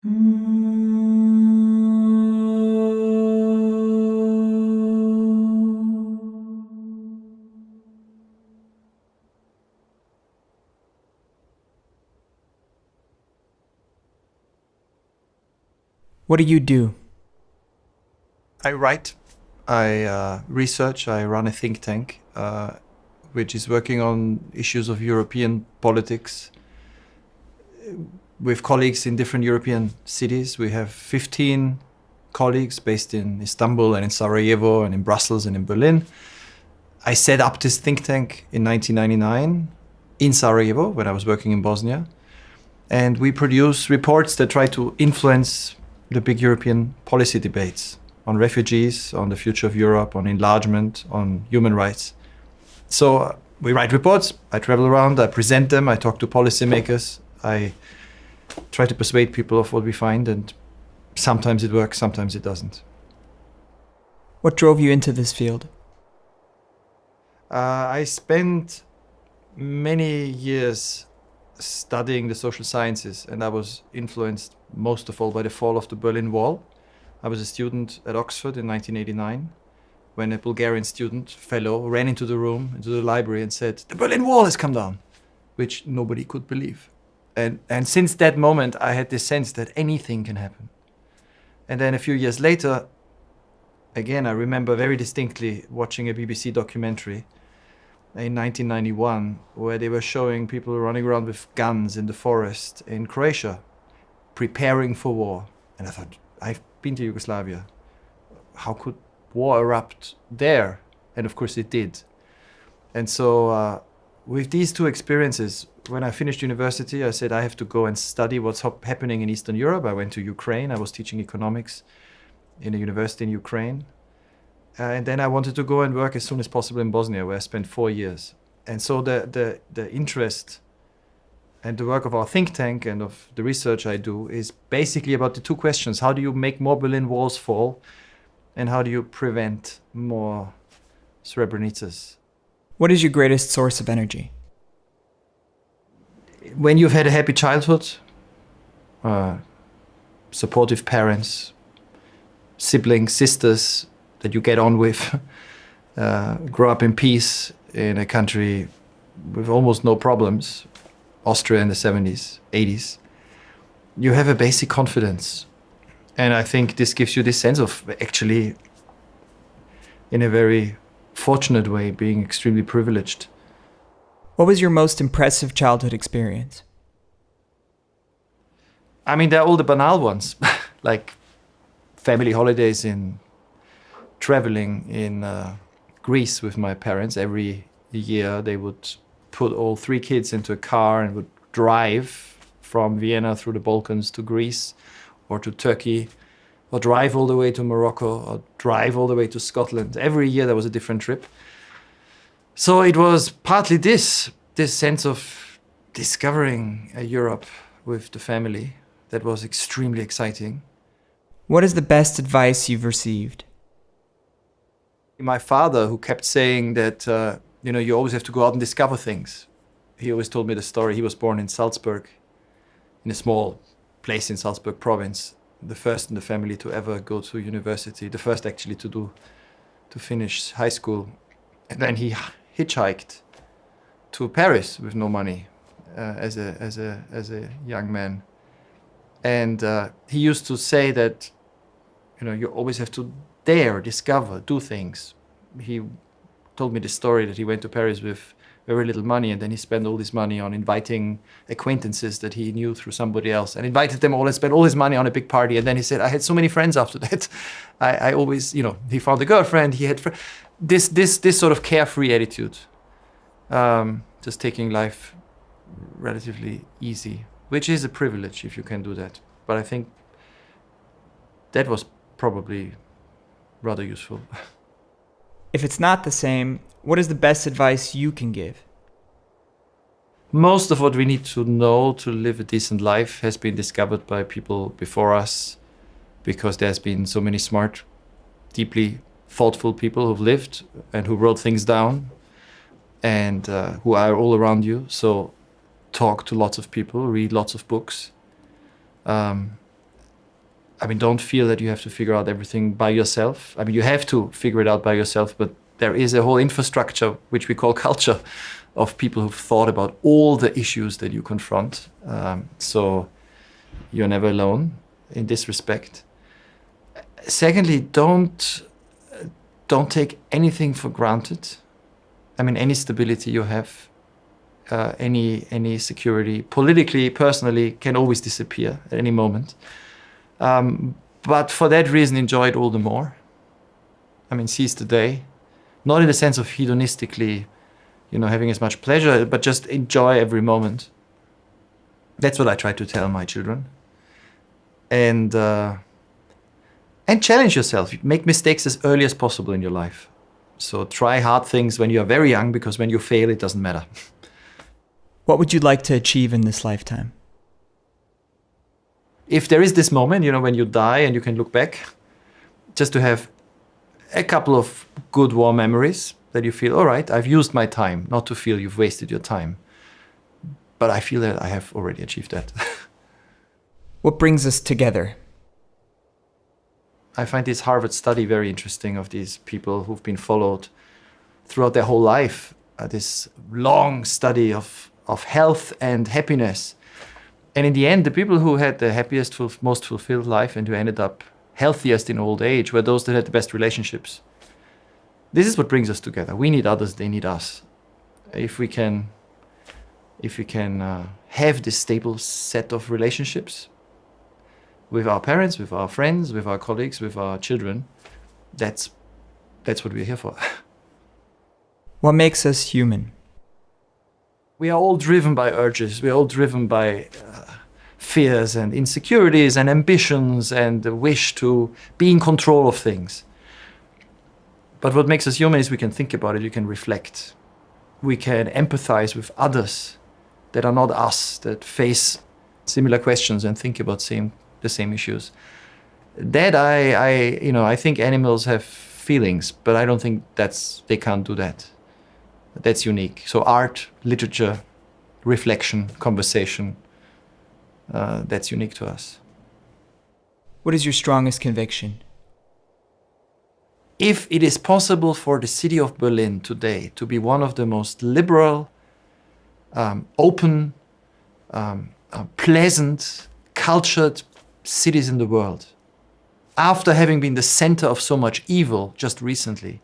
What do you do? I write, I research, I run a think tank, which is working on issues of European politics with colleagues in different European cities. We have 15 colleagues based in Istanbul and in Sarajevo and in Brussels and in Berlin. I set up this think tank in 1999 in Sarajevo when I was working in Bosnia. And we produce reports that try to influence the big European policy debates on refugees, on the future of Europe, on enlargement, on human rights. So we write reports, I travel around, I present them, I talk to policymakers, I try to persuade people of what we find, and sometimes it works, sometimes it doesn't. What drove you into this field? I spent many years studying the social sciences, and I was influenced most of all by the fall of the Berlin Wall. I was a student at Oxford in 1989 when a Bulgarian student, fellow, ran into the room, into the library and said, "The Berlin Wall has come down," which nobody could believe. And since that moment, I had this sense that anything can happen. And then a few years later, again, I remember very distinctly watching a BBC documentary in 1991 where they were showing people running around with guns in the forest in Croatia, preparing for war. And I thought, I've been to Yugoslavia. How could war erupt there? And of course it did. And so with these two experiences, when I finished university, I said I have to go and study what's happening in Eastern Europe. I went to Ukraine. I was teaching economics in a university in Ukraine. And then I wanted to go and work as soon as possible in Bosnia, where I spent 4 years. And so the interest and the work of our think tank and of the research I do is basically about the two questions. How do you make more Berlin walls fall? And how do you prevent more Srebrenicas? What is your greatest source of energy? When you've had a happy childhood, supportive parents, siblings, sisters that you get on with, grow up in peace in a country with almost no problems, Austria in the 70s, 80s, you have a basic confidence. And I think this gives you this sense of actually, in a very fortunate way, being extremely privileged. What was your most impressive childhood experience? I mean, they're all the banal ones, like family holidays in traveling in Greece with my parents. Every year they would put all 3 kids into a car and would drive from Vienna through the Balkans to Greece or to Turkey, or drive all the way to Morocco, or drive all the way to Scotland. Every year there was a different trip. So it was partly this sense of discovering Europe with the family that was extremely exciting. What is the best advice you've received? My father, who kept saying that, you always have to go out and discover things. He always told me the story. He was born in Salzburg, in a small place in Salzburg province, the first in the family to ever go to university, the first actually to finish high school. And then he hitchhiked to Paris with no money as a young man. And he used to say that, you always have to dare, discover, do things. He told me the story that he went to Paris with very little money, and then he spent all this money on inviting acquaintances that he knew through somebody else, and invited them all and spent all his money on a big party. And then he said, I had so many friends after that. I always, he found a girlfriend, he had this sort of carefree attitude, just taking life relatively easy, which is a privilege if you can do that. But I think that was probably rather useful. If it's not the same, what is the best advice you can give? Most of what we need to know to live a decent life has been discovered by people before us, because there's been so many smart, deeply thoughtful people who've lived and who wrote things down and who are all around you. So talk to lots of people, read lots of books. I mean, don't feel that you have to figure out everything by yourself. I mean, you have to figure it out by yourself, but there is a whole infrastructure, which we call culture, of people who've thought about all the issues that you confront. So you're never alone in this respect. Secondly, don't take anything for granted. I mean, any stability you have, any security, politically, personally, can always disappear at any moment. But for that reason, enjoy it all the more. I mean, seize the day. Not in the sense of hedonistically, having as much pleasure, but just enjoy every moment. That's what I try to tell my children. And challenge yourself. Make mistakes as early as possible in your life. So try hard things when you're very young, because when you fail, it doesn't matter. What would you like to achieve in this lifetime? If there is this moment, when you die and you can look back, just to have a couple of good warm memories that you feel, all right, I've used my time, not to feel you've wasted your time. But I feel that I have already achieved that. What brings us together? I find this Harvard study very interesting of these people who've been followed throughout their whole life. This long study of health and happiness. And in the end, the people who had the happiest, most fulfilled life and who ended up healthiest in old age were those that had the best relationships. This is what brings us together. We need others, they need us. If we can have this stable set of relationships with our parents, with our friends, with our colleagues, with our children, that's what we're here for. What makes us human? We are all driven by urges. We are all driven by fears and insecurities and ambitions and the wish to be in control of things. But what makes us human is we can think about it, we can reflect. We can empathize with others that are not us, that face similar questions and think about the same issues. That I think animals have feelings, but I don't think they can't do that. That's unique. So art, literature, reflection, conversation, that's unique to us. What is your strongest conviction? If it is possible for the city of Berlin today to be one of the most liberal, open, pleasant, cultured cities in the world, after having been the center of so much evil just recently,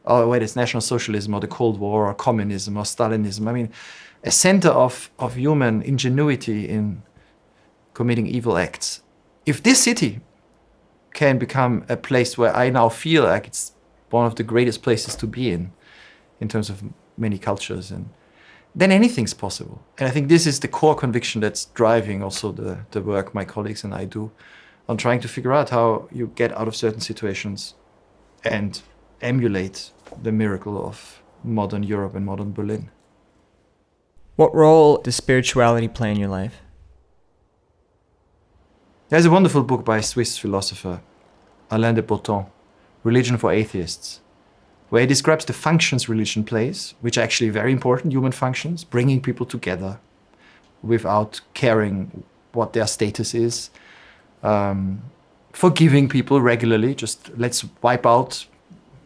whether it's National Socialism or the Cold War or communism or Stalinism, I mean, a center of human ingenuity in committing evil acts. If this city can become a place where I now feel like it's one of the greatest places to be in terms of many cultures, and then anything's possible. And I think this is the core conviction that's driving also the work my colleagues and I do on trying to figure out how you get out of certain situations and emulate the miracle of modern Europe and modern Berlin. What role does spirituality play in your life? There's a wonderful book by a Swiss philosopher, Alain de Botton, Religion for Atheists, where he describes the functions religion plays, which are actually very important, human functions, bringing people together without caring what their status is, forgiving people regularly, just let's wipe out.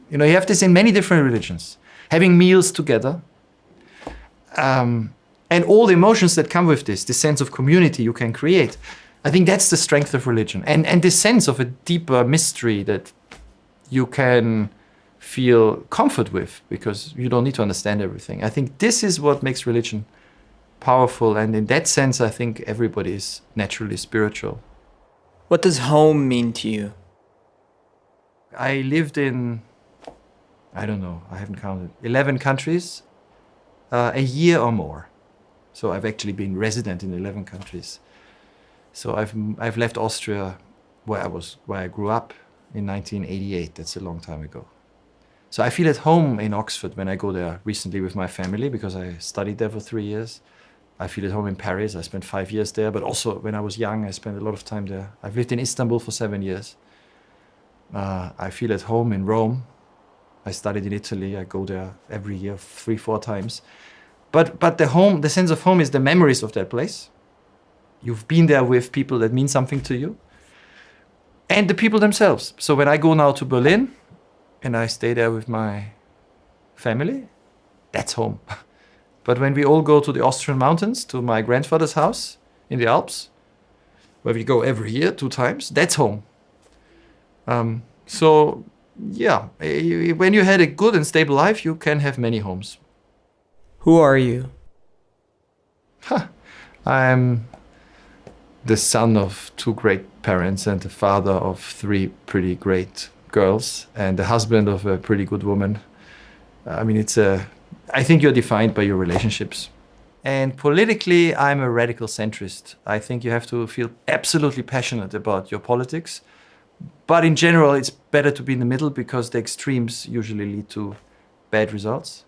You have this in many different religions, having meals together, and all the emotions that come with this sense of community you can create. I think that's the strength of religion, and this sense of a deeper mystery that you can feel comfort with, because you don't need to understand everything. I think this is what makes religion powerful, and in that sense, I think everybody is naturally spiritual. What does home mean to you? I lived in, I don't know, I haven't counted, 11 countries, a year or more. So I've actually been resident in 11 countries. So I've left Austria, where I grew up, in 1988. That's a long time ago. So I feel at home in Oxford when I go there recently with my family, because I studied there for 3 years. I feel at home in Paris. I spent 5 years there, but also when I was young, I spent a lot of time there. I've lived in Istanbul for 7 years. I feel at home in Rome. I studied in Italy. I go there every year, 3-4 times. But the sense of home is the memories of that place. You've been there with people that mean something to you. and the people themselves. So when I go now to Berlin and I stay there with my family, that's home. But when we all go to the Austrian mountains, to my grandfather's house in the Alps, where we go every year 2 times, that's home. So yeah, when you had a good and stable life, you can have many homes. Who are you? I'm the son of 2 great parents and the father of 3 pretty great girls and the husband of a pretty good woman. I mean, I think you're defined by your relationships. And politically, I'm a radical centrist. I think you have to feel absolutely passionate about your politics. But in general, it's better to be in the middle because the extremes usually lead to bad results.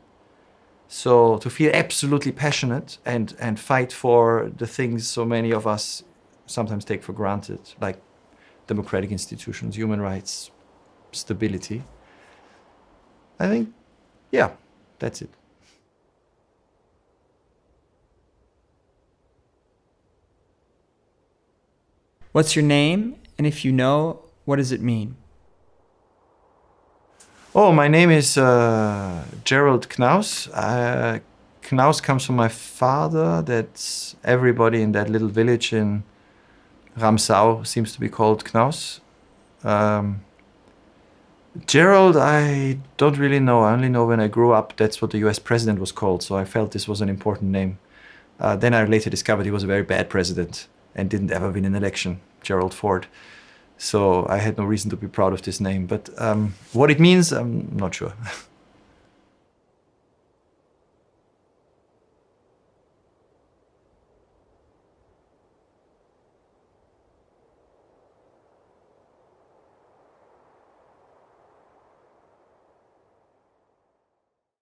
So to feel absolutely passionate and fight for the things so many of us sometimes take for granted, like democratic institutions, human rights, stability. I think, yeah, that's it. What's your name? And if you know, what does it mean? Oh, my name is Gerald Knaus. Knaus comes from my father. That's everybody in that little village in Ramsau seems to be called Knaus. Gerald, I don't really know. I only know when I grew up, that's what the US president was called. So I felt this was an important name. Then I later discovered he was a very bad president and didn't ever win an election, Gerald Ford. So I had no reason to be proud of this name. But what it means, I'm not sure.